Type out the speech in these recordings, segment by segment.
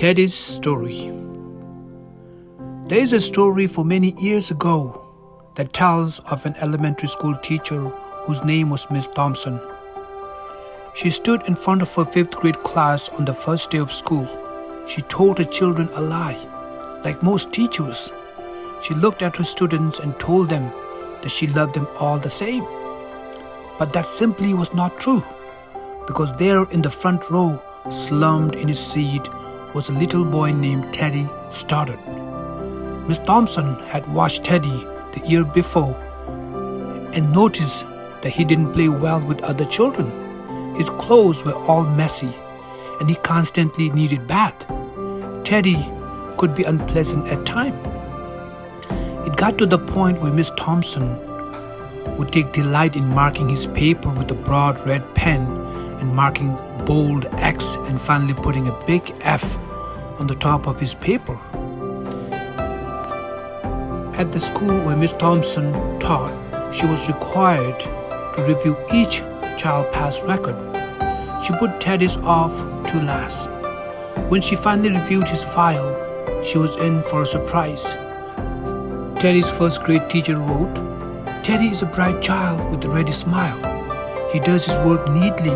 Teddy's story. There is a story for many years ago that tells of an elementary school teacher whose name was Miss Thompson. She stood in front of her fifth grade class on the first day of school. She told her children a lie. Like most teachers, she looked at her students and told them that she loved them all the same. But that simply was not true, because there in the front row, slumped in his seat, was a little boy named Teddy Stoddard. Miss Thompson had watched Teddy the year before and noticed that he didn't play well with other children. His clothes were all messy and he constantly needed bath. Teddy could be unpleasant at times. It got to the point where Miss Thompson would take delight in marking his paper with a broad red pen and marking bold X and finally putting a big F on the top of his paper. At the school where Miss Thompson taught, she was required to review each child pass record. She put Teddy's off to last. When she finally reviewed his file, she was in for a surprise. Teddy's first grade teacher wrote, "Teddy is a bright child with a ready smile. He does his work neatly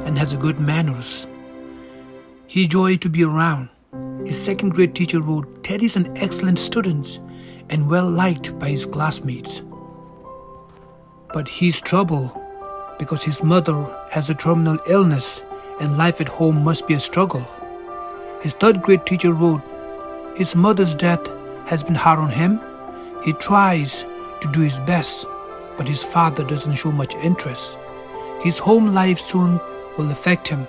and has a good manners. He's joy to be around." His second grade teacher wrote, "Teddy is an excellent student and well liked by his classmates. But he's trouble because his mother has a terminal illness and life at home must be a struggle." His third grade teacher wrote, "His mother's death has been hard on him. He tries to do his best, but his father doesn't show much interest. His home life soon will affect him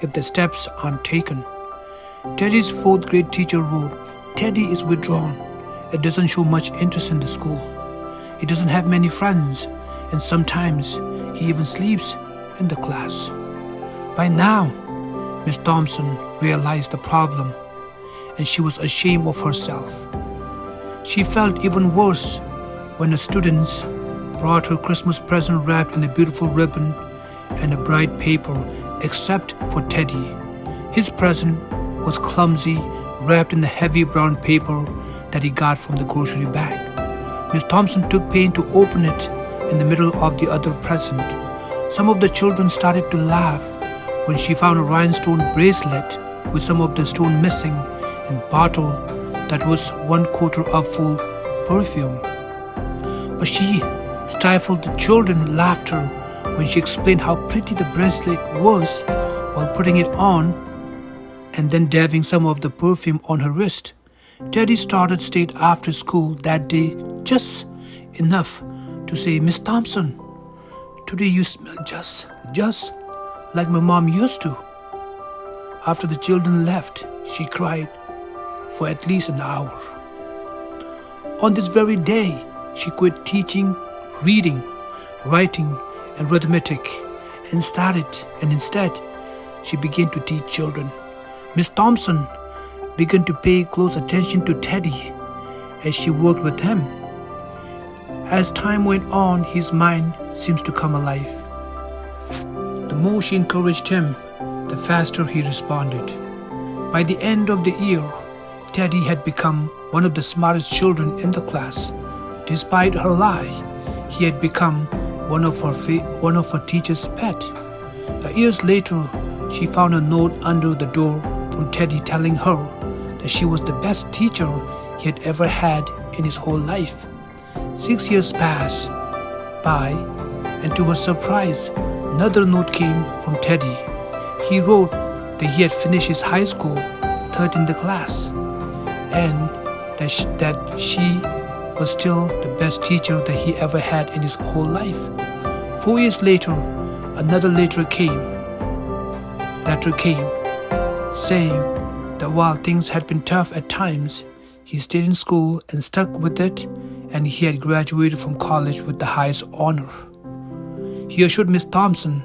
if the steps aren't taken." Teddy's fourth grade teacher wrote, "Teddy is withdrawn and doesn't show much interest in the school. He doesn't have many friends and sometimes he even sleeps in the class." By now, Miss Thompson realized the problem and she was ashamed of herself. She felt even worse when the students brought her Christmas present wrapped in a beautiful ribbon and a bright paper, except for Teddy. His present was clumsy, wrapped in a heavy brown paper that he got from the grocery bag. Miss Thompson took pain to open it in the middle of the other present. Some of the children started to laugh when she found a rhinestone bracelet with some of the stone missing and bottle that was 1/4 of full perfume. But she stifled the children's laughter when she explained how pretty the bracelet was while putting it on and then dabbing some of the perfume on her wrist. Teddy Stoddard stayed after school that day just enough to say, "Miss Thompson, today you smell just like my mom used to." After the children left, she cried for at least an hour. On this very day, she quit teaching reading, writing, and arithmetic and instead, she began to teach children. Miss Thompson began to pay close attention to Teddy as she worked with him. As time went on, his mind seems to come alive. The more she encouraged him, the faster he responded. By the end of the year, Teddy had become one of the smartest children in the class. Despite her lie, he had become one of her teacher's pet. Years later, she found a note under the door from Teddy telling her that she was the best teacher he had ever had in his whole life. 6 years passed by, and to her surprise, another note came from Teddy. He wrote that he had finished his high school, third in the class, and that she was still the best teacher that he ever had in his whole life. 4 years later, another letter came saying that while things had been tough at times, he stayed in school and stuck with it, and he had graduated from college with the highest honor. He assured Miss Thompson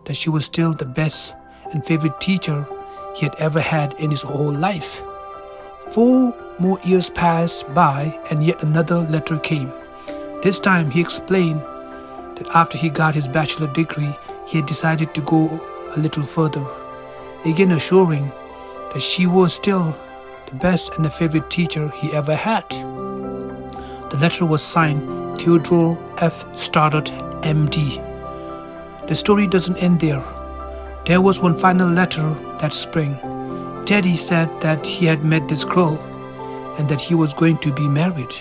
that she was still the best and favorite teacher he had ever had in his whole life. 4 more years passed by and yet another letter came. This time he explained that after he got his bachelor degree, he had decided to go a little further, again assuring that she was still the best and the favorite teacher he ever had. The letter was signed Theodore F. Stoddard, M.D. The story doesn't end there. There was one final letter that spring. Teddy said that he had met this girl and that he was going to be married.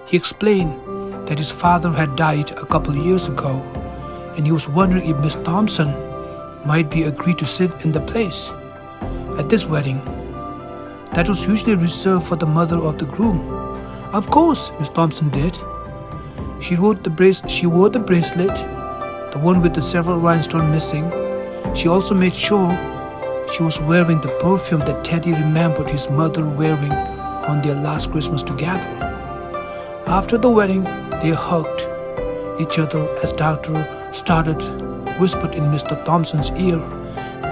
He explained that his father had died a couple of years ago, and he was wondering if Miss Thompson might be agreed to sit in the place at this wedding that was usually reserved for the mother of the groom. Of course, Miss Thompson did. She wore the bracelet, the one with the several rhinestones missing. She also made sure she was wearing the perfume that Teddy remembered his mother wearing on their last Christmas together. After the wedding, they hugged each other as Dr. Stoddard whispered in Mr. Thompson's ear,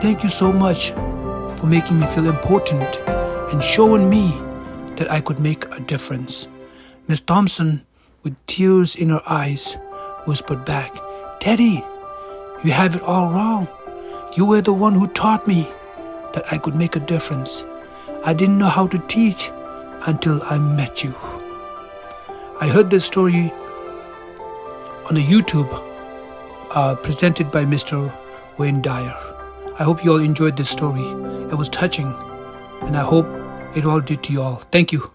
"Thank you so much for making me feel important and showing me that I could make a difference." Miss Thompson, with tears in her eyes, whispered back, "Teddy, you have it all wrong. You were the one who taught me that I could make a difference. I didn't know how to teach until I met you." I heard this story on a YouTube presented by Mr. Wayne Dyer. I hope you all enjoyed this story. It was touching, and I hope it all did to you all. Thank you.